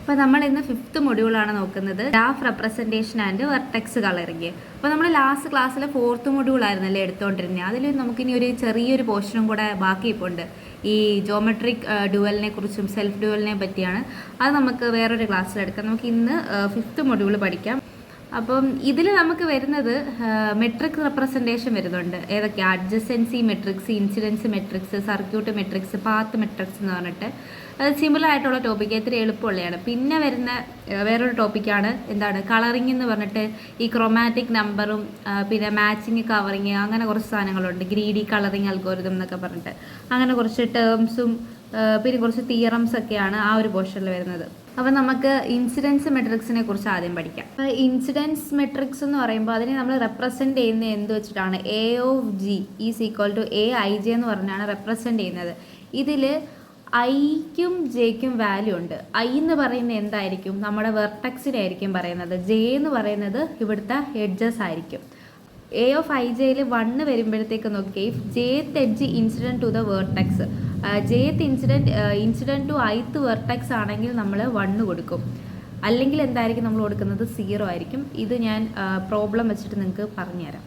അപ്പോൾ നമ്മൾ ഇന്ന് 5th മൊഡ്യൂളാണ് നോക്കുന്നത്, graph representation and vertex colouring. അപ്പോൾ നമ്മൾ ലാസ്റ്റ് ക്ലാസ്സിലെ 4th മൊഡ്യൂളായിരുന്നല്ലേ എടുത്തുകൊണ്ടിരുന്നത്. അതിൽ നമുക്കിനി ഒരു ചെറിയൊരു പോർഷനും കൂടെ ബാക്കി ഇപ്പോൾ ഉണ്ട്. ഈ ജോമെട്രിക് ഡ്യുവലിനെ കുറിച്ചും സെൽഫ് ഡ്യുവലിനെ പറ്റിയാണ്. അത് നമുക്ക് വേറൊരു ക്ലാസ്സിലെടുക്കാം. നമുക്ക് ഇന്ന് 5th മൊഡ്യൂൾ പഠിക്കാം. അപ്പം ഇതിൽ നമുക്ക് വരുന്നത് മെട്രിക്സ് റെപ്രസെൻറ്റേഷൻ വരുന്നുണ്ട്. ഏതൊക്കെയാണ്? Adjacency matrix, incidence matrix, circuit matrix, path matrix എന്ന് പറഞ്ഞിട്ട് അത് സിമ്പിളായിട്ടുള്ള ടോപ്പിക്ക്, ഇത്തിരി എളുപ്പമുള്ളതാണ്. പിന്നെ വരുന്ന വേറൊരു ടോപ്പിക്കാണ് എന്താണ്, കളറിങ് എന്ന് പറഞ്ഞിട്ട് ഈ ക്രോമാറ്റിക് നമ്പറും പിന്നെ മാച്ചിങ് കവറിങ്, അങ്ങനെ കുറച്ച് സാധനങ്ങളുണ്ട്. ഗ്രീഡി കളറിങ് അൽഗോരിതം എന്നൊക്കെ പറഞ്ഞിട്ട് അങ്ങനെ കുറച്ച് ടേംസും പിന്നെ കുറച്ച് തിയറംസ് ഒക്കെയാണ് ആ ഒരു പോർഷനിൽ വരുന്നത്. അപ്പോൾ നമുക്ക് ഇൻസിഡൻസ് മെട്രിക്സിനെ കുറിച്ച് ആദ്യം പഠിക്കാം. അപ്പോൾ ഇൻസിഡൻസ് മെട്രിക്സ് എന്ന് പറയുമ്പോൾ അതിനെ നമ്മൾ റെപ്രസെൻറ്റ് ചെയ്യുന്നത് എന്ത് വെച്ചിട്ടാണ്? A of G is equal to A I J എന്ന് പറഞ്ഞാണ് റെപ്രസെൻറ്റ് ചെയ്യുന്നത്. ഇതിൽ ഐക്കും ജെക്കും വാല്യൂ ഉണ്ട്. ഐ എന്ന് പറയുന്നത് എന്തായിരിക്കും? നമ്മുടെ വെർട്ടെക്സിനെ ആയിരിക്കും പറയുന്നത്. ജെ എന്ന് പറയുന്നത് ഇവിടുത്തെ എഡ്ജസ് ആയിരിക്കും. എ ഓഫ് ഐ ജെയിൽ 1 വരുമ്പോഴത്തേക്ക് നോക്കിയേ, if jth edge incident to the vertex, jth incident to ith vertex ആണെങ്കിൽ നമ്മൾ 1 കൊടുക്കും. അല്ലെങ്കിൽ എന്തായിരിക്കും നമ്മൾ കൊടുക്കുന്നത്? 0 ആയിരിക്കും. ഇത് ഞാൻ പ്രോബ്ലം വെച്ചിട്ട് നിങ്ങൾക്ക് പറഞ്ഞുതരാം.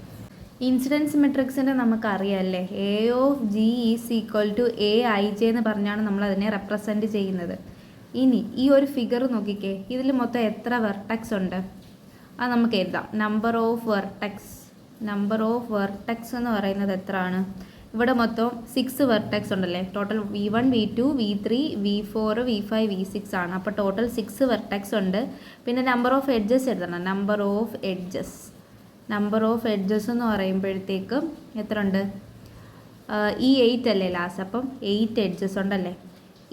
ഇൻസിഡൻസ് മെട്രിക്സിൻ്റെ നമുക്കറിയാമല്ലേ, A of G is equal to A I J എന്ന് പറഞ്ഞാണ് നമ്മൾ അതിനെ റെപ്രസെൻറ്റ് ചെയ്യുന്നത്. ഇനി ഈ ഒരു ഫിഗർ നോക്കിക്കേ, ഇതിൽ മൊത്തം എത്ര വെർട്ടെക്സ് ഉണ്ട്? അത് നമുക്ക് എഴുതാം. നമ്പർ ഓഫ് വെർട്ടെക്സ് എന്ന് പറയുന്നത് എത്രയാണ്? ഇവിടെ മൊത്തം 6 വെർട്ടെക്സ് ഉണ്ടല്ലേ. Total V1, V2, V3, V4, V5, V6 ആണ്. അപ്പോൾ ടോട്ടൽ 6 വെർട്ടെക്സ് ഉണ്ട്. പിന്നെ നമ്പർ ഓഫ് എഡ്ജസ് എഴുതണം. നമ്പർ ഓഫ് എഡ്ജസ് എന്ന് പറയുമ്പോഴത്തേക്ക് എത്ര ഉണ്ട്? ഈ 8 അല്ലേ ലാസ്റ്റ്, അപ്പം 8 എഡ്ജസ് ഉണ്ടല്ലേ.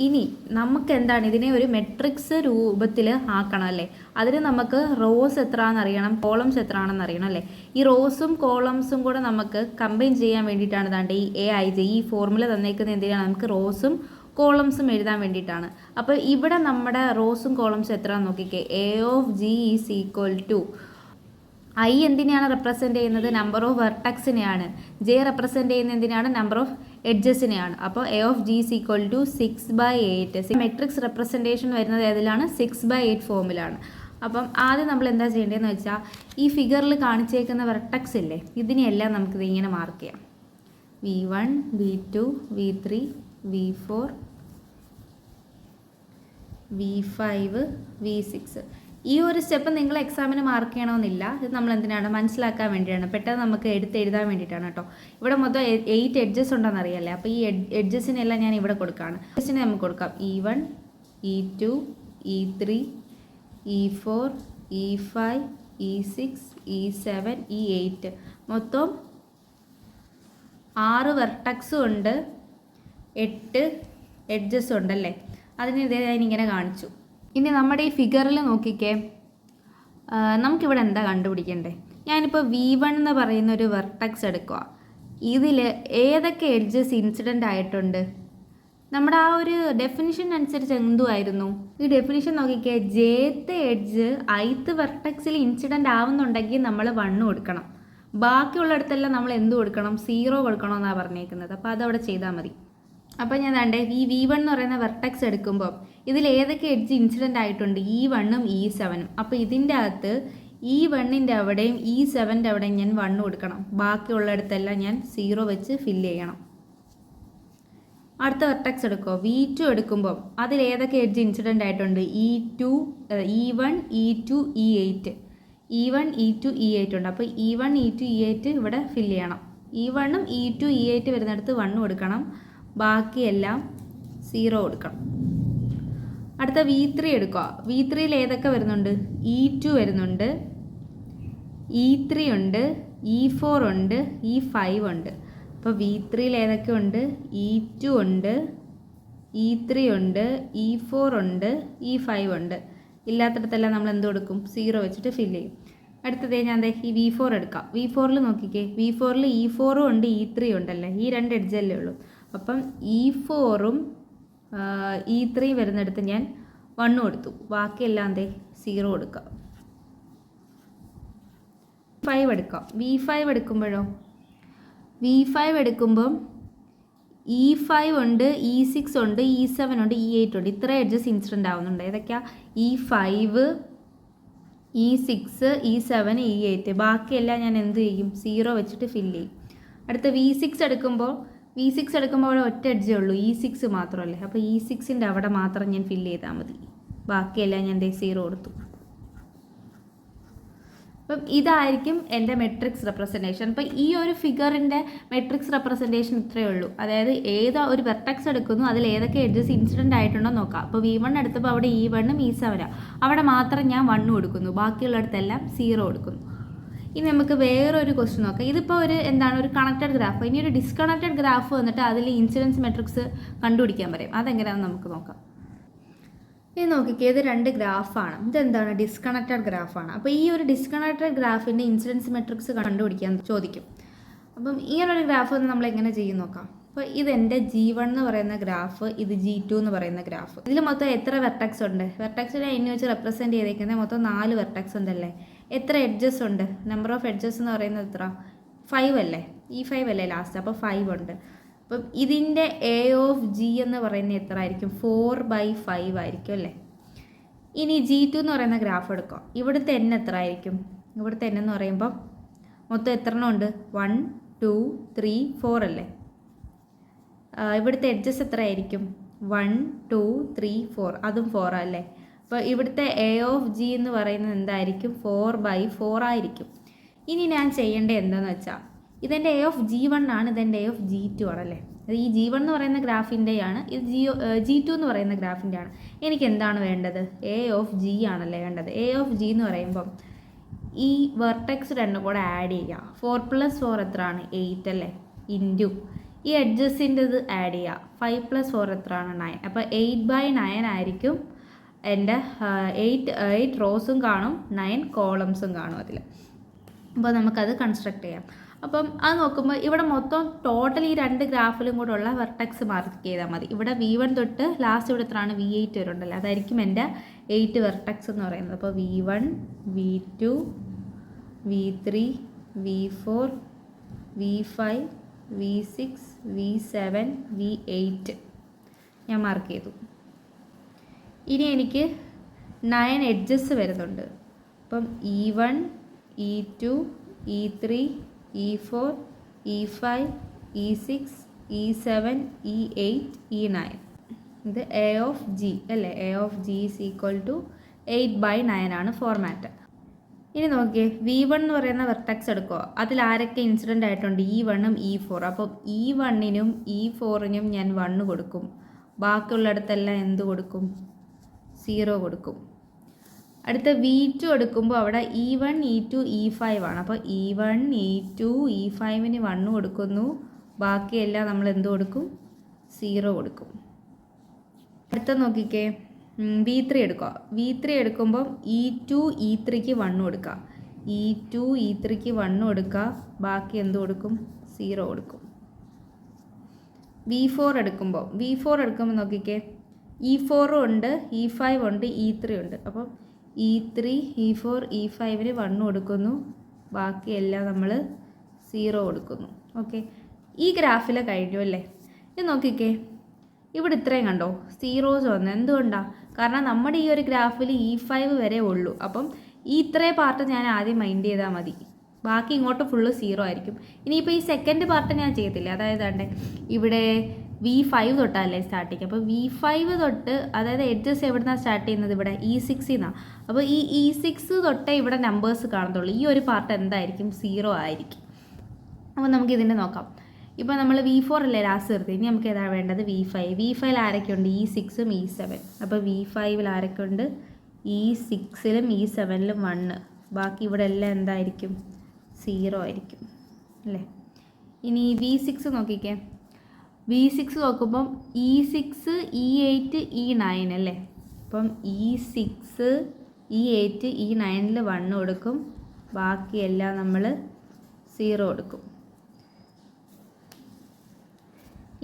ഇനി നമുക്ക് എന്താണ്, ഇതിനെ ഒരു മെട്രിക്സ് രൂപത്തിൽ ആക്കണം അല്ലേ. അതിന് നമുക്ക് റോസ് എത്രയാണെന്ന് അറിയണം, കോളംസ് എത്രയാണെന്ന് അറിയണം അല്ലേ. ഈ റോസും കോളംസും കൂടെ നമുക്ക് കമ്പൈൻ ചെയ്യാൻ വേണ്ടിയിട്ടാണ് ദാണ്ട് ഈ എ ഐ ജെ, ഈ ഫോർമുല തന്നേക്കുന്നത് എന്തിനാണ്? നമുക്ക് റോസും കോളംസും എഴുതാൻ വേണ്ടിയിട്ടാണ്. അപ്പോൾ ഇവിടെ നമ്മുടെ റോസും കോളംസും എത്രയാണെന്ന് നോക്കിക്കേ. A of G is equal to, I എന്തിനെയാണ് റെപ്രസെൻറ്റ് ചെയ്യുന്നത്? നമ്പർ ഓഫ് വെർട്ടെക്സിനെയാണ്. ജെ റെപ്രസെൻറ്റ് ചെയ്യുന്നത് എന്തിനാണ്? നമ്പർ ഓഫ് എഡ്ജസിനെയാണ്. അപ്പോൾ A of G is equal to 6/8. Matrix representation വരുന്നത് ഏതിലാണ്? 6/8 ഫോമിലാണ്. അപ്പം ആദ്യം നമ്മൾ എന്താ ചെയ്യേണ്ടതെന്ന് വെച്ചാൽ, ഈ ഫിഗറിൽ കാണിച്ചേക്കുന്ന വെർട്ടെക്സ് ഇല്ലേ, ഇതിനെയെല്ലാം നമുക്കിത് ഇങ്ങനെ മാർക്ക് ചെയ്യാം. V1, V2, V3, V4, V5, V6. ഈ ഒരു സ്റ്റെപ്പ് നിങ്ങൾ എക്സാമിന് മാർക്ക് ചെയ്യണമെന്നില്ല. ഇത് നമ്മൾ എന്തിനാണ്? മനസ്സിലാക്കാൻ വേണ്ടിയാണ്, പെട്ടെന്ന് നമുക്ക് എഴുതാൻ വേണ്ടിയിട്ടാണ് കേട്ടോ. ഇവിടെ മൊത്തം 8 എഡ്ജസ് ഉണ്ടെന്ന് അറിയാമല്ലേ. അപ്പോൾ ഈ എഡ്ജസിനെല്ലാം ഞാൻ ഇവിടെ കൊടുക്കുകയാണ്. എഡ്ജസിനെ നമുക്ക് കൊടുക്കാം E1, E2, E3, E4, E5, E6, E7, E8. മൊത്തം 6 വെർട്ടെക്സും ഉണ്ട്, 8 എഡ്ജസും ഉണ്ടല്ലേ. അതിന് ഇതേ ഞാനിങ്ങനെ കാണിച്ചു. ഇനി നമ്മുടെ ഈ ഫിഗറിൽ നോക്കിക്കേ, നമുക്കിവിടെ എന്താ കണ്ടുപിടിക്കണ്ടേ? ഞാനിപ്പോൾ V1 എന്ന് പറയുന്ന ഒരു വെർട്ടെക്സ് എടുക്കുക. ഇതിൽ ഏതൊക്കെ എഡ്ജസ് ഇൻസിഡൻ്റ് ആയിട്ടുണ്ട്? നമ്മുടെ ആ ഒരു ഡെഫിനിഷൻ അനുസരിച്ച് എന്തുമായിരുന്നു? ഈ ഡെഫിനിഷൻ നോക്കിക്കേ, ജേത്തെ എഡ്ജ് ഐത്ത് വെർട്ടെക്സിൽ ഇൻസിഡൻ്റ് ആവുന്നുണ്ടെങ്കിൽ നമ്മൾ 1 കൊടുക്കണം. ബാക്കിയുള്ളിടത്തെല്ലാം നമ്മൾ എന്ത് കൊടുക്കണം? 0 കൊടുക്കണമെന്നാണ് പറഞ്ഞേക്കുന്നത്. അപ്പോൾ അതവിടെ ചെയ്താൽ മതി. അപ്പോൾ ഞാൻ വേണ്ടേ ഈ V1 എന്ന് പറയുന്ന വെർട്ടെക്സ് എടുക്കുമ്പോൾ ഇതിൽ ഏതൊക്കെ എഡ്ജ് ഇൻസിഡൻ്റ് ആയിട്ടുണ്ട്? E1ഉം E7ഉം. അപ്പോൾ ഇതിൻ്റെ അകത്ത് E1ൻ്റെ അവിടെയും E7ൻ്റെ അവിടെയും ഞാൻ 1 കൊടുക്കണം. ബാക്കിയുള്ളിടത്തെല്ലാം ഞാൻ 0 വെച്ച് ഫില്ല് ചെയ്യണം. അടുത്ത വെർട്ടെക്സ് എടുക്കുമോ? V2 എടുക്കുമ്പോൾ അതിൽ ഏതൊക്കെ എഡ്ജ് ഇൻസിഡൻ്റ് ആയിട്ടുണ്ട്? E1, E2, E8. E1, E2, E8 ഉണ്ട്. അപ്പോൾ E1, E2, E8 ഇവിടെ ഫില്ല് ചെയ്യണം. E1ഉം E2, E8 വരുന്നിടത്ത് 1 കൊടുക്കണം. ബാക്കിയെല്ലാം 0 കൊടുക്കണം. അടുത്ത V3 എടുക്കുക. V3യിൽ ഏതൊക്കെ വരുന്നുണ്ട്? E2 വരുന്നുണ്ട്, E3 ഉണ്ട്, E4 ഉണ്ട്, E5 ഉണ്ട്. അപ്പോൾ V3യിൽ ഏതൊക്കെ ഉണ്ട്? E2 ഉണ്ട്, E3 ഉണ്ട്, E4 ഉണ്ട്, E5 ഉണ്ട്. ഇല്ലാത്തടത്തെല്ലാം നമ്മൾ എന്ത് കൊടുക്കും? 0 വെച്ചിട്ട് ഫില്ല് ചെയ്യും. അടുത്തതേ ഞാൻ ഈ V4 എടുക്കാം. V4ൽ നോക്കിക്കേ, V4ൽ E4ഉം ഉണ്ട്, E3 ഉണ്ടല്ലേ. ഈ 2 എഡ്ജല്ലേ ഉള്ളൂ. അപ്പം E4ഉം E3 വരുന്നിടത്ത് ഞാൻ 1 കൊടുത്തു. ബാക്കിയെല്ലാം 0 കൊടുക്കാം. V5 എടുക്കാം. V5 എടുക്കുമ്പോഴോ, V5 എടുക്കുമ്പം E5 ഉണ്ട്, E6 ഉണ്ട്, E7 ഉണ്ട്, E8 ഉണ്ട്. ഇത്ര എഡ്ജസ് ഇൻസിഡൻ്റ് ആവുന്നുണ്ട്. ഏതൊക്കെയാ? E5, E6, E7, E8. ബാക്കിയെല്ലാം ഞാൻ എന്ത് ചെയ്യും? 0 വെച്ചിട്ട് ഫില്ല് ചെയ്യും. അടുത്ത V6 എടുക്കുമ്പോൾ അവിടെ ഒറ്റ എഡ്ജേ ഉള്ളൂ, E6 മാത്രമല്ലേ. അപ്പോൾ E6ൻ്റെ അവിടെ മാത്രം ഞാൻ ഫില്ല് ചെയ്താൽ മതി. ബാക്കിയെല്ലാം ഞാൻ 0 കൊടുത്തു. അപ്പം ഇതായിരിക്കും എൻ്റെ മെട്രിക്സ് റെപ്രസെൻറ്റേഷൻ. അപ്പോൾ ഈ ഒരു ഫിഗറിൻ്റെ മെട്രിക്സ് റെപ്രസെൻറ്റേഷൻ ഇത്രയേ ഉള്ളൂ. അതായത് ഏതാ ഒരു വെർട്ടെക്സ് എടുക്കുന്നു, അതിൽ ഏതൊക്കെ എഡ്ജസ് ഇൻസിഡൻ്റ് ആയിട്ടുണ്ടോ നോക്കാം. അപ്പോൾ V1 എടുത്തപ്പോൾ അവിടെ E1ഉം E7 അവിടെ മാത്രം ഞാൻ 1 കൊടുക്കുന്നു, ബാക്കിയുള്ളിടത്തെല്ലാം 0 കൊടുക്കുന്നു. ഇനി നമുക്ക് വേറൊരു ക്വസ്റ്റ്യൻ നോക്കാം. ഇതിപ്പോൾ ഒരു കണക്റ്റഡ് ഗ്രാഫ്. ഇനി ഒരു ഡിസ്കണക്റ്റഡ് ഗ്രാഫ് വന്നിട്ട് അതിൽ ഇൻസിഡൻസ് മെട്രിക്സ് കണ്ടുപിടിക്കാൻ പറയും. അതെങ്ങനെയാണെന്ന് നമുക്ക് നോക്കാം. ഇത് നോക്കിക്കേ, ഇത് 2 ഗ്രാഫാണ്. ഇതെന്താണ്? ഡിസ്കണക്റ്റഡ് ഗ്രാഫാണ്. അപ്പോൾ ഈ ഒരു ഡിസ്കണക്റ്റഡ് ഗ്രാഫിൻ്റെ ഇൻസിഡൻസ് മെട്രിക്സ് കണ്ടുപിടിക്കാൻ ചോദിക്കും. അപ്പം ഇങ്ങനൊരു ഗ്രാഫ് നമ്മൾ എങ്ങനെ ചെയ്യും നോക്കാം. അപ്പോൾ ഇതെൻ്റെ G1 എന്ന് പറയുന്ന ഗ്രാഫ്, ഇത് G2 എന്ന് പറയുന്ന ഗ്രാഫ്. ഇതിൽ മൊത്തം എത്ര വെർട്ടെക്സ് ഉണ്ട്? വെർട്ടെക്സിനെ അതിന് വെച്ച് റെപ്രസെൻറ്റ് ചെയ്തേക്കുന്നത് മൊത്തം 4 വെർട്ടെക്സ് ഉണ്ടല്ലേ. എത്ര എഡ്ജസ് ഉണ്ട്? നമ്പർ ഓഫ് എഡ്ജസ് എന്ന് പറയുന്നത് എത്ര? 5 അല്ലേ. E5 അല്ലേ ലാസ്റ്റ്, അപ്പോൾ 5 ഉണ്ട്. അപ്പം ഇതിൻ്റെ A(G) എന്ന് പറയുന്നത് എത്ര ആയിരിക്കും? 4/5 ആയിരിക്കും അല്ലേ. ഇനി G2 എന്ന് പറയുന്ന ഗ്രാഫ് എടുക്കാം. ഇവിടുത്തെ n എത്ര ആയിരിക്കും? ഇവിടുത്തെ n എന്ന് പറയുമ്പോൾ മൊത്തം എത്ര എണ്ണം ഉണ്ട്? 1, 2, 3, 4 അല്ലേ. ഇവിടുത്തെ എഡ്ജസ് എത്ര ആയിരിക്കും? 1, 2, 3, 4. അതും 4 അല്ലേ. അപ്പോൾ ഇവിടുത്തെ A(G) എന്ന് പറയുന്നത് എന്തായിരിക്കും? 4/4 ആയിരിക്കും. ഇനി ഞാൻ ചെയ്യേണ്ടത് എന്താണെന്ന് വെച്ചാൽ, ഇതെൻ്റെ A(G1) ആണ്, ഇതെൻ്റെ A(G2) ആണല്ലേ. അത് ഈ G1 എന്ന് പറയുന്ന ഗ്രാഫിൻ്റെയാണ്, ഇത് G2 എന്ന് പറയുന്ന ഗ്രാഫിൻ്റെ ആണ്. എനിക്ക് എന്താണ് വേണ്ടത്? A(G) ആണല്ലേ വേണ്ടത്. A(G) എന്ന് പറയുമ്പം ഈ വെർട്ടെക്സ് രണ്ടും കൂടെ ആഡ് ചെയ്യുക. 4 + 4 എത്രയാണ്? 8 അല്ലേ. ഇൻറ്റു ഈ എഡ്ജസിൻ്റെത് ആഡ് ചെയ്യുക. 5 + 4 എത്രയാണ്? 9. അപ്പോൾ 8/9 ആയിരിക്കും എൻ്റെ 8 റോസും കാണും, 9 കോളംസും കാണും അതിൽ. അപ്പോൾ നമുക്കത് കൺസ്ട്രക്ട് ചെയ്യാം. അപ്പം അത് നോക്കുമ്പോൾ ഇവിടെ മൊത്തം ടോട്ടൽ ഈ 2 ഗ്രാഫിലും കൂടെ ഉള്ള വെർട്ടെക്സ് മാർക്ക് ചെയ്താൽ മതി. ഇവിടെ V1 തൊട്ട് ലാസ്റ്റ് ഇവിടെ എത്രയാണ്? V8 വരെ ഉണ്ടല്ലോ. അതായിരിക്കും എൻ്റെ 8 വെർട്ടെക്സ് എന്ന് പറയുന്നത്. അപ്പോൾ V1, V2, V3, V4, V5, V6, V7, V8 ഞാൻ മാർക്ക് ചെയ്തു. ഇനി എനിക്ക് 9 എഡ്ജസ് വരുന്നുണ്ട്. അപ്പം E1, E2, E3, E4, E5, E6, E7, E8, E9. ഇത് A(G) അല്ലേ. A(G) = 8/9 ആണ് ഫോർമാറ്റ്. ഇനി നോക്കിയേ, V1 എന്ന് പറയുന്ന വെർട്ടെക്സ് എടുക്കുക. അതിൽ ആരൊക്കെ ഇൻസിഡൻ്റ് ആയിട്ടുണ്ട്? E1ഉം E4. അപ്പം E1നും E4നും ഞാൻ 1 കൊടുക്കും. ബാക്കിയുള്ളിടത്തെല്ലാം എന്ത് കൊടുക്കും? 0 കൊടുക്കും. അടുത്ത V2 എടുക്കുമ്പോൾ അവിടെ E1, E2, E5 ആണ്. അപ്പോൾ E1, E2, E5ന് 1 കൊടുക്കുന്നു. ബാക്കിയെല്ലാം നമ്മൾ എന്ത് കൊടുക്കും? 0 കൊടുക്കും. അടുത്ത നോക്കിക്കേ, V3 എടുക്കുക. V3 എടുക്കുമ്പം E2, E3ക്ക് 1 കൊടുക്കുക. E2, E3ക്ക് 1 കൊടുക്കുക. ബാക്കി എന്ത് കൊടുക്കും? 0 കൊടുക്കും. V4 എടുക്കുമ്പോൾ നോക്കിക്കേ, E4 ഉണ്ട്, E5 ഉണ്ട്, E3 ഉണ്ട്. അപ്പം E3, E4, E5ന് 1 കൊടുക്കുന്നു. ബാക്കിയെല്ലാം നമ്മൾ 0 കൊടുക്കുന്നു. ഓക്കെ, ഈ ഗ്രാഫിൽ കഴിഞ്ഞു അല്ലേ. ഇത് നോക്കിക്കേ, ഇവിടെ ഇത്രയും കണ്ടോ? 0s വന്നു. എന്തുകൊണ്ടാണ്? കാരണം നമ്മുടെ ഈ ഒരു ഗ്രാഫിൽ E5 വരെ ഉള്ളൂ. അപ്പം ഈ ഇത്രയും പാർട്ട് ഞാൻ ആദ്യം മൈൻഡ് ചെയ്താൽ മതി. ബാക്കി ഇങ്ങോട്ട് ഫുള്ള് 0 ആയിരിക്കും. ഇനിയിപ്പോൾ ഈ സെക്കൻഡ് പാർട്ട് ഞാൻ ചെയ്യത്തില്ല. അതായത് ഇവിടെ V5 തൊട്ടല്ലേ സ്റ്റാർട്ടിങ്. അപ്പോൾ V5 തൊട്ട്, അതായത് എഡ്ജസ് എവിടുന്നാണ് സ്റ്റാർട്ട് ചെയ്യുന്നത്? ഇവിടെ E6 നിന്നാണ്. അപ്പോൾ ഈ E6 തൊട്ടേ ഇവിടെ നമ്പേഴ്സ് കാണത്തുള്ളൂ. ഈ ഒരു പാർട്ട് എന്തായിരിക്കും? 0 ആയിരിക്കും. അപ്പോൾ നമുക്ക് ഇതിൻ്റെ നോക്കാം. ഇപ്പോൾ നമ്മൾ V4 അല്ലേ ലാസ്റ്റ് നിർത്തി. ഇനി നമുക്ക് ഏതാണ് വേണ്ടത്? V5. V5ൽ ആരൊക്കെയുണ്ട്? E6ഉം E7. അപ്പോൾ V5ൽ ആരൊക്കെയുണ്ട്? E6ലും E7ലും 1. ബാക്കി ഇവിടെ എല്ലാം എന്തായിരിക്കും? 0 ആയിരിക്കും അല്ലേ. ഇനി V6 നോക്കിക്കേ. V6 നോക്കുമ്പം E6, E8, E9 അല്ലേ. അപ്പം E6, E8, E9ൽ 1 കൊടുക്കും. ബാക്കിയെല്ലാം നമ്മൾ 0 കൊടുക്കും.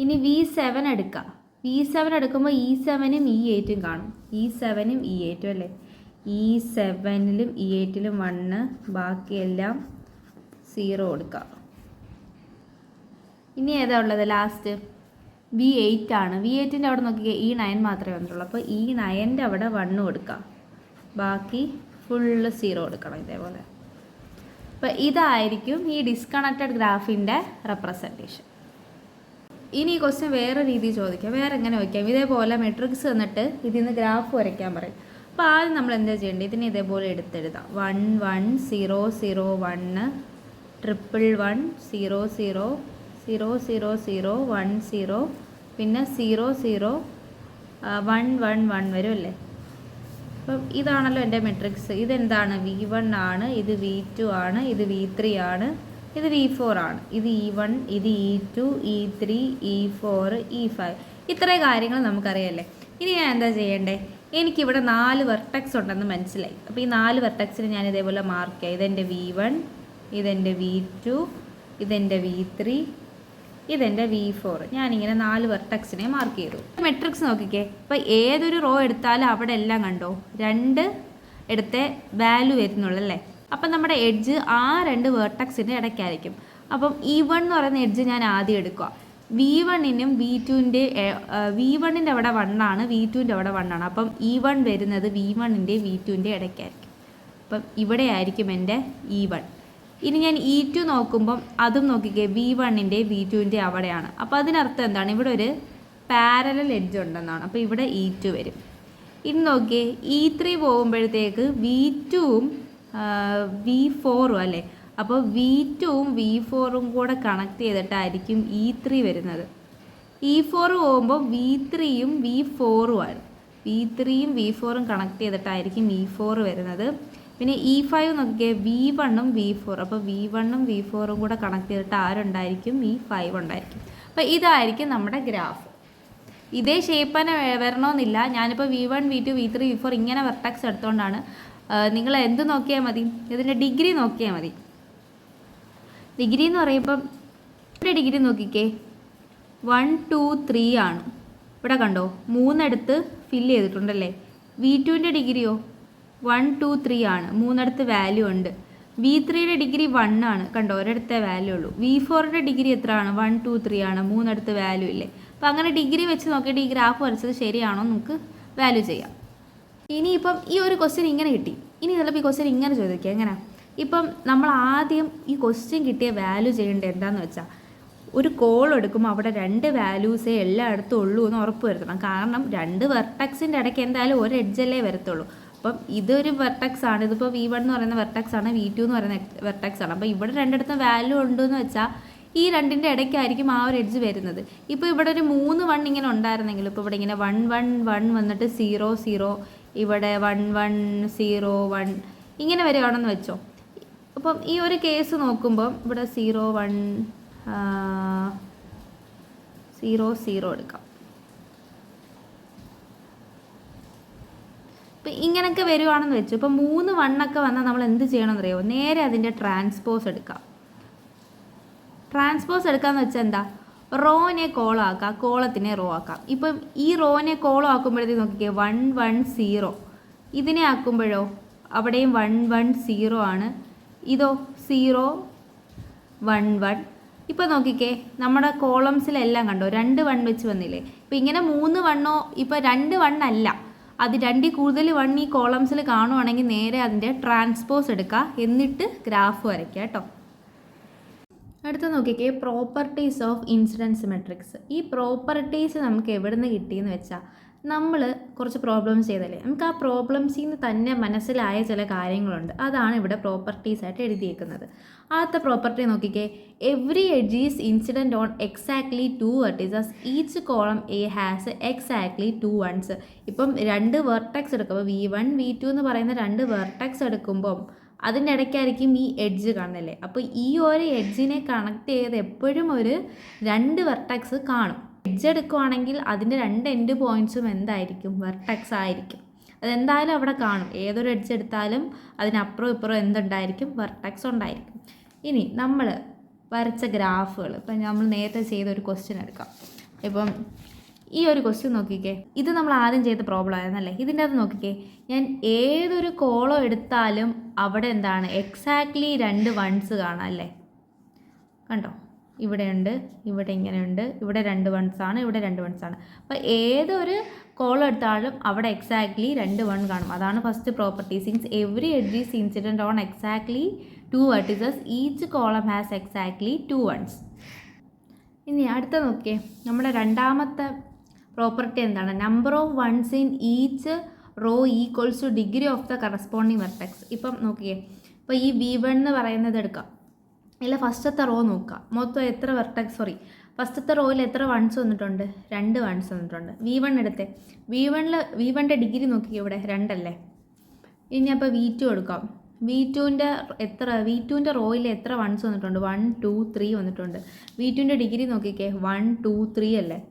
ഇനി V7 എടുക്കാം. V7 എടുക്കുമ്പോൾ E7ഉം E8ഉം കാണും. E7ഉം E8ഉം അല്ലേ. E7ലും E8ലും 1, ബാക്കിയെല്ലാം 0 കൊടുക്കാം. ഇനി ഏതാ ഉള്ളത് ലാസ്റ്റ്? V8 ആണ്. V8ൻ്റെ അവിടെ നോക്കിക്കേ E9 മാത്രമേ വന്നിട്ടുള്ളൂ. അപ്പോൾ E9ൻ്റെ അവിടെ 1 കൊടുക്കാം, ബാക്കി ഫുള്ള് 0 കൊടുക്കണം ഇതേപോലെ. അപ്പോൾ ഇതായിരിക്കും ഈ ഡിസ്കണക്റ്റഡ് ഗ്രാഫിൻ്റെ റെപ്രസെൻറ്റേഷൻ. ഇനി ഈ ക്വസ്റ്റ്യൻ വേറെ രീതിയിൽ ചോദിക്കാം, വേറെ എങ്ങനെ വയ്ക്കാം. ഇതേപോലെ മെട്രിക്സ് തന്നിട്ട് ഇതിൽ നിന്ന് ഗ്രാഫ് വരയ്ക്കാൻ പറയും. അപ്പോൾ ആദ്യം നമ്മൾ എന്താ ചെയ്യേണ്ടത്, ഇതിനെ ഇതേപോലെ എടുത്തെഴുതാം. 1 1 0 0 1 1 1 0 0 0 0 0 1 0 പിന്നെ 0 0 1 1 1 വരും അല്ലേ. അപ്പം ഇതാണല്ലോ എൻ്റെ മെട്രിക്സ്. ഇതെന്താണ്, V1 ആണ്, ഇത് V2 ആണ്, ഇത് V3 ആണ്, ഇത് V4 ആണ്, ഇത് E1, ഇത് E2, E3, E4, E5. ഇത്രയും കാര്യങ്ങൾ നമുക്കറിയാമല്ലേ. ഇനി ഞാൻ എന്താ ചെയ്യേണ്ടത്, എനിക്കിവിടെ 4 വെർട്ടെക്സ് ഉണ്ടെന്ന് മനസ്സിലായി. അപ്പോൾ ഈ 4 വെർട്ടെക്സിന് ഞാൻ ഇതേപോലെ മാർക്ക് ചെയ്യാം. ഇതെൻ്റെ V1, ഇതെൻ്റെ V2, ഇതെൻ്റെ V3, ഇതെൻ്റെ V4. ഞാനിങ്ങനെ 4 വെർട്ടെക്സിനെ മാർക്ക് ചെയ്തു. മെട്രിക്സ് നോക്കിക്കേ. ഇപ്പോൾ ഏതൊരു റോ എടുത്താലും അവിടെ എല്ലാം കണ്ടോ 2 എടുത്തേ വാല്യൂ വരുന്നുള്ളൂ അല്ലേ. അപ്പം നമ്മുടെ എഡ്ജ് ആ 2 വെർട്ടെക്സിൻ്റെ ഇടയ്ക്കായിരിക്കും. അപ്പം E1 എന്ന് പറയുന്ന എഡ്ജ് ഞാൻ ആദ്യം എടുക്കുക. V1നും V1ൻ്റെ അവിടെ 1 ആണ്, V2ൻ്റെ അവിടെ 1 ആണ്. അപ്പം E1 വരുന്നത് V1ൻ്റെ V2ൻ്റെ ഇടയ്ക്കായിരിക്കും. അപ്പം ഇവിടെ ആയിരിക്കും എൻ്റെ E1. ഇനി ഞാൻ E2 നോക്കുമ്പം അതും നോക്കിക്കേ, V1ൻ്റെ V2ൻ്റെ അവിടെയാണ്. അപ്പോൾ അതിനർത്ഥം എന്താണ്, ഇവിടെ ഒരു പാരലൽ എഡ്ജ് ഉണ്ടെന്നാണ്. അപ്പോൾ ഇവിടെ E2 വരും. ഇനി നോക്കിയേ, E3 പോകുമ്പോഴത്തേക്ക് V2ഉം V4ഉം അല്ലേ. അപ്പോൾ V2ഉം V4ഉം കൂടെ കണക്ട് ചെയ്തിട്ടായിരിക്കും E3 വരുന്നത്. E4 പോകുമ്പോൾ V3യും V4ഉം ആണ്. V3യും V4ഉം കണക്ട് ചെയ്തിട്ടായിരിക്കും E4 വരുന്നത്. പിന്നെ E5 നോക്കിയേ, V1ഉം V4. അപ്പോൾ V1ഉം V4ഉം കൂടെ കണക്ട് ചെയ്തിട്ട് ആരുണ്ടായിരിക്കും, E5 ഉണ്ടായിരിക്കും. അപ്പോൾ ഇതായിരിക്കും നമ്മുടെ ഗ്രാഫ്. ഇതേ ഷേപ്പ് തന്നെ വരണമെന്നില്ല. ഞാനിപ്പോൾ V1 V2 V3 V4 ഇങ്ങനെ വെർട്ടെക്സ് എടുത്തുകൊണ്ടാണ്. നിങ്ങൾ എന്ത് നോക്കിയാൽ മതി, ഇതിൻ്റെ ഡിഗ്രി നോക്കിയാൽ മതി. ഡിഗ്രി എന്ന് പറയുമ്പം ഇവിടെ ഡിഗ്രി നോക്കിക്കേ, 1 2 3 ആണ്. ഇവിടെ കണ്ടോ 3 എടുത്ത് ഫില്ല് ചെയ്തിട്ടുണ്ടല്ലേ. V2ൻ്റെ ഡിഗ്രിയോ 1 2 3 ആണ്, 3 അടുത്ത് വാല്യൂ ഉണ്ട്. V3യുടെ ഡിഗ്രി 1 ആണ്, കണ്ടോ ഒരിടത്തെ വാല്യൂ ഉള്ളൂ. V4ൻ്റെ ഡിഗ്രി എത്ര ആണ്, 1 2 3 ആണ്, 3 അടുത്ത് വാല്യൂ ഇല്ലേ. അപ്പോൾ അങ്ങനെ ഡിഗ്രി വെച്ച് നോക്കിയിട്ട് ഈ ഗ്രാഫ് വരച്ചത് ശരിയാണോ നമുക്ക് വാല്യൂ ചെയ്യാം. ഇനിയിപ്പം ഈ ഒരു ക്വസ്റ്റ്യൻ ഇങ്ങനെ കിട്ടി. ഇനി ചിലപ്പോൾ ഈ ക്വസ്റ്റ്യൻ ഇങ്ങനെ ചോദിക്കുക, എങ്ങനെ, ഇപ്പം നമ്മൾ ആദ്യം ഈ ക്വസ്റ്റ്യൻ കിട്ടിയ വാല്യൂ ചെയ്യേണ്ടത് എന്താണെന്ന് വെച്ചാൽ, ഒരു കോൾ എടുക്കുമ്പോൾ അവിടെ 2 വാല്യൂസേ എല്ലായിടത്തും ഉള്ളൂ എന്ന് ഉറപ്പ് വരുത്തണം. കാരണം 2 വെർട്ടെക്സിൻ്റെ ഇടയ്ക്ക് എന്തായാലും ഒരു എഡ്ജല്ലേ വരത്തുള്ളൂ. അപ്പം ഇതൊരു വെർട്ടെക്സ് ആണ്, ഇതിപ്പോൾ V1 എന്ന് പറയുന്ന വെർട്ടെക്സ് ആണ്, V2 എന്ന് പറയുന്ന വെർട്ടെക്സ് ആണ്. അപ്പോൾ ഇവിടെ 2 വാല്യൂ ഉണ്ടെന്ന് വെച്ചാൽ ഈ 2ൻ്റെ ഇടയ്ക്കായിരിക്കും ആ ഒരു എഡ്ജ് വരുന്നത്. ഇപ്പോൾ ഇവിടെ ഒരു 3 1 ഇങ്ങനെ ഉണ്ടായിരുന്നെങ്കിൽ, ഇപ്പോൾ ഇവിടെ ഇങ്ങനെ 1 1 1 വന്നിട്ട് 0 0, ഇവിടെ 1 1 0 1 ഇങ്ങനെ വരികയാണെന്ന് വെച്ചോ. അപ്പം ഈ ഒരു കേസ് നോക്കുമ്പം ഇവിടെ 0 1 0 0 എടുക്കാം. ഇപ്പം ഇങ്ങനെയൊക്കെ വരുവാണെന്ന് വെച്ചു. ഇപ്പം 3 1 വന്നാൽ നമ്മൾ എന്ത് ചെയ്യണമെന്ന് അറിയാമോ, നേരെ അതിൻ്റെ ട്രാൻസ്പോസ് എടുക്കാം. ട്രാൻസ്പോസ് എടുക്കാമെന്ന് വെച്ചാൽ എന്താ, റോനെ കോളാക്കാം, കോളത്തിനെ റോ ആക്കാം. ഇപ്പം ഈ റോനെ കോളം ആക്കുമ്പോഴത്തേക്ക് നോക്കിക്കേ 1 1 0, ഇതിനെ ആക്കുമ്പോഴോ അവിടെയും 1 1 0 ആണ്, ഇതോ 0 1 1. ഇപ്പം നോക്കിക്കേ നമ്മുടെ കോളംസിലെല്ലാം കണ്ടോ 2 1 വെച്ച് വന്നില്ലേ. ഇപ്പം ഇങ്ങനെ 3 1 ഇപ്പം 2 1 അല്ല, അത് 2 കൂടുതൽ 1 ഈ കോളംസിൽ കാണുവാണെങ്കിൽ നേരെ അതിൻ്റെ ട്രാൻസ്പോസ് എടുക്കുക, എന്നിട്ട് ഗ്രാഫ് വരയ്ക്കുക കേട്ടോ. അടുത്ത നോക്കിക്കേ, പ്രോപ്പർട്ടീസ് ഓഫ് ഇൻസിഡൻസ് മെട്രിക്സ്. ഈ പ്രോപ്പർട്ടീസ് നമുക്ക് എവിടെ നിന്ന് കിട്ടിയെന്ന് വെച്ചാൽ, നമ്മൾ കുറച്ച് പ്രോബ്ലംസ് ചെയ്തല്ലേ, നമുക്ക് ആ പ്രോബ്ലംസിൽ നിന്ന് തന്നെ മനസ്സിലായ ചില കാര്യങ്ങളുണ്ട്. അതാണ് ഇവിടെ പ്രോപ്പർട്ടീസ് ആയിട്ട് എഴുതിയേക്കുന്നത്. ആദ്യത്തെ പ്രോപ്പർട്ടി നോക്കിക്കേ, every edge is incident on exactly 2 vertices, each column a has exactly 2 ones. ഇപ്പം 2 വെർട്ടെക്സ് എടുക്കുമ്പോൾ V1 V2 എന്ന് പറയുന്ന 2 വെർട്ടെക്സ് എടുക്കുമ്പം അതിൻ്റെ ഇടയ്ക്കായിരിക്കും ഈ എഡ്ജ് കാണുന്നില്ലേ. അപ്പോൾ ഈ ഒരു എഡ്ജിനെ കണക്ട് ചെയ്ത് എപ്പോഴും ഒരു 2 വെർട്ടെക്സ് കാണും. എഡ്ജ് എടുക്കുവാണെങ്കിൽ അതിൻ്റെ 2 എൻഡ് പോയിൻറ്റ്സും എന്തായിരിക്കും, വെർട്ടെക്സ് ആയിരിക്കും. അതെന്തായാലും അവിടെ കാണും. ഏതൊരു എഡ്ജ് എടുത്താലും അതിനപ്പുറം ഇപ്പുറം എന്തുണ്ടായിരിക്കും, വെർട്ടെക്സ് ഉണ്ടായിരിക്കും. ഇനി നമ്മൾ വരച്ച ഗ്രാഫുകൾ, ഇപ്പം നമ്മൾ നേരത്തെ ചെയ്തൊരു ക്വസ്റ്റ്യൻ എടുക്കാം. ഇപ്പം ഈ ഒരു ക്വസ്റ്റ്യൻ നോക്കിക്കേ, ഇത് നമ്മൾ ആദ്യം ചെയ്ത പ്രോബ്ലം ആയിരുന്നല്ലേ. ഇതിൻ്റെ അത് നോക്കിക്കേ, ഞാൻ ഏതൊരു കോളം എടുത്താലും അവിടെ എന്താണ്, എക്സാക്ട്ലി 2 വൺസ് കാണാം അല്ലേ. കണ്ടോ, ഇവിടെയുണ്ട്, ഇവിടെ ഇങ്ങനെയുണ്ട്, ഇവിടെ 2 വൺസ് ആണ്, ഇവിടെ 2 വൺസ് ആണ്. അപ്പോൾ ഏതൊരു കോളം എടുത്താലും അവിടെ എക്സാക്ട്ലി 2 വൺ കാണും. അതാണ് first property. Since every edge is incident on exactly 2 vertices, each column has exactly 2 ones. ഇനി അടുത്ത നോക്കിയേ, നമ്മുടെ രണ്ടാമത്തെ പ്രോപ്പർട്ടി എന്താണ്? Number of ones in each row equals to degree of the corresponding vertex. ഇപ്പം നോക്കിയേ, ഇപ്പോൾ ഈ V1 എന്ന് പറയുന്നത് എടുക്കാം. ഇല്ല, ഫസ്റ്റത്തെ റോ നോക്കുക. മൊത്തം എത്ര ഫസ്റ്റത്തെ റോയിൽ എത്ര വൺസ് വന്നിട്ടുണ്ട്? 2 വൺസ് വന്നിട്ടുണ്ട്. V1 എടുത്തേ. V1ൻ്റെ ഡിഗ്രി നോക്കിയേ, ഇവിടെ 2 അല്ലേ. ഇനി അപ്പോൾ V2 എടുക്കാം. V2ൻ്റെ റോയിൽ എത്ര വൺസ് വന്നിട്ടുണ്ട്? 1 2 3 വന്നിട്ടുണ്ട്. V2ൻ്റെ ഡിഗ്രി നോക്കിക്കേ, 1 2 3 അല്ലേ.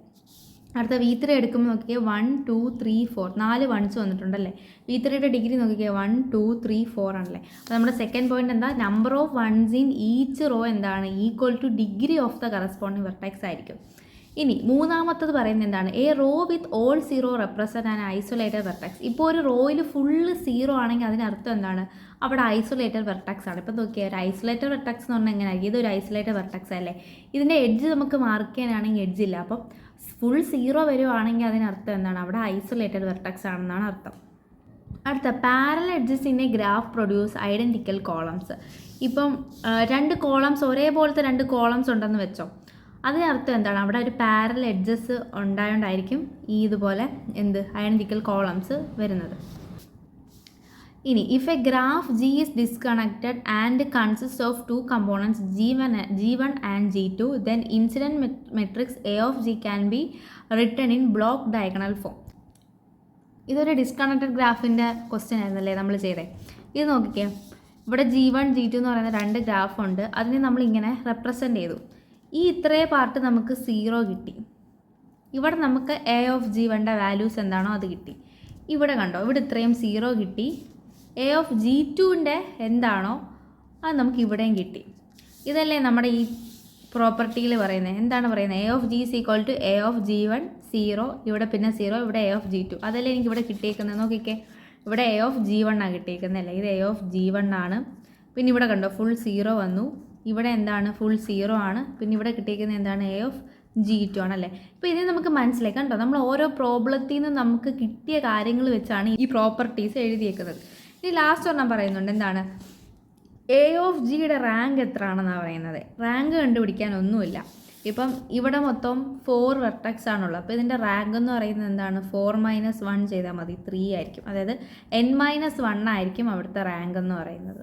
അടുത്ത V3 എടുക്കുമ്പോൾ നോക്കിക്കേ, 1 2 3 4 4 വൺസ് വന്നിട്ടുണ്ടല്ലേ. V3യുടെ ഡിഗ്രി നോക്കിക്കേ, 1 2 3 4 ആണല്ലേ. അപ്പോൾ നമ്മുടെ സെക്കൻഡ് പോയിന്റ് എന്താ? Number of ones in each row എന്താണ്? Equal to degree of the corresponding vertex ആയിരിക്കും. ഇനി മൂന്നാമത്തത് പറയുന്നത് എന്താണ്? A row with all 0 represent an isolated vertex. ഇപ്പോൾ ഒരു റോയിൽ ഫുള്ള് 0 ആണെങ്കിൽ അതിനർത്ഥം എന്താണ്? അവിടെ ഐസൊലേറ്റഡ് വെർട്ടെക്സ് ആണ്. ഇപ്പോൾ നോക്കിയാൽ ഒരു ഐസൊലേറ്റഡ് വെർട്ടെക്സ് എന്ന് പറഞ്ഞാൽ എങ്ങനെയായിരിക്കും? ഇതൊരു ഐസൊലേറ്റഡ് വെർട്ടെക്സ് അല്ലേ. ഇതിൻ്റെ എഡ്ജ് നമുക്ക് മാർക്ക് ചെയ്യാനാണെങ്കിൽ എഡ്ജ് ഇല്ല. അപ്പം ഫുൾ 0 വരുവാണെങ്കിൽ അതിനർത്ഥം എന്താണ്? അവിടെ ഐസൊലേറ്റഡ് വെർട്ടെക്സ് ആണെന്നാണ് അർത്ഥം. അടുത്ത parallel edges in A graph produce identical columns. ഇപ്പം 2 കോളംസ് ഒരേപോലത്തെ 2 കോളംസ് ഉണ്ടെന്ന് വെച്ചോ. അതിനർത്ഥം എന്താണ്? അവിടെ ഒരു പാരലൽ എഡ്ജസ് ഉണ്ടായോണ്ടായിരിക്കും ഈ ഇതുപോലെ ഐഡൻറ്റിക്കൽ കോളംസ് വരുന്നത്. ഇനി if A graph G is disconnected and consists of 2 components G1 and G2, then incident matrix A of G can be written in block diagonal form. ഇതൊരു ഡിസ്കണക്റ്റഡ് ഗ്രാഫിൻ്റെ ക്വസ്റ്റ്യൻ ആയിരുന്നല്ലേ നമ്മൾ ചെയ്തേ. ഇത് നോക്കിക്കേ, ഇവിടെ G1 G2 എന്ന് പറയുന്ന 2 ഗ്രാഫുണ്ട്. അതിനെ നമ്മളിങ്ങനെ റെപ്രസെൻ്റ് ചെയ്തു. ഈ ഇത്രയും പാർട്ട് നമുക്ക് 0 കിട്ടി. ഇവിടെ നമുക്ക് A of G1ൻ്റെ വാല്യൂസ് എന്താണോ അത് കിട്ടി. ഇവിടെ കണ്ടോ, ഇവിടെ ഇത്രയും 0 കിട്ടി. A of G2ൻ്റെ എന്താണോ അത് നമുക്ക് ഇവിടെയും കിട്ടി. ഇതല്ലേ നമ്മുടെ ഈ പ്രോപ്പർട്ടിയിൽ പറയുന്നത്. എന്താണ് പറയുന്നത്? A of G is equal to A of G1 0, ഇവിടെ പിന്നെ 0, ഇവിടെ A of G2. അതല്ലേ എനിക്ക് ഇവിടെ കിട്ടിയേക്കുന്നത്. നോക്കിക്കേ, ഇവിടെ A of G1 ആണ് കിട്ടിയേക്കുന്നതല്ലേ. ഇത് A of G1 ആണ്. പിന്നെ ഇവിടെ കണ്ടോ ഫുൾ 0 വന്നു. ഇവിടെ എന്താണ്? ഫുൾ 0 ആണ്. പിന്നെ ഇവിടെ കിട്ടിയിരിക്കുന്നത് എന്താണ്? A of G2 ആണല്ലേ. ഇപ്പോൾ ഇതിന് നമുക്ക് മനസ്സിലായി കണ്ടോ, നമ്മൾ ഓരോ പ്രോബ്ലത്തിൽ നിന്ന് നമുക്ക് കിട്ടിയ കാര്യങ്ങൾ വെച്ചാണ് ഈ പ്രോപ്പർട്ടീസ് എഴുതിയേക്കുന്നത്. ഇനി ലാസ്റ്റ് ഒരെണ്ണം പറയുന്നുണ്ട്. എന്താണ്? A of Gയുടെ റാങ്ക് എത്ര ആണെന്നാണ് പറയുന്നത്. റാങ്ക് കണ്ടുപിടിക്കാൻ ഒന്നുമില്ല. ഇപ്പം ഇവിടെ മൊത്തം 4 വെർട്ടെക്സ് ആണുള്ളത്. അപ്പോൾ ഇതിൻ്റെ റാങ്ക് എന്ന് പറയുന്നത് എന്താണ്? 4 - 1 ചെയ്താൽ മതി, 3 ആയിരിക്കും. അതായത് n - 1 ആയിരിക്കും അവിടുത്തെ റാങ്ക് എന്ന് പറയുന്നത്.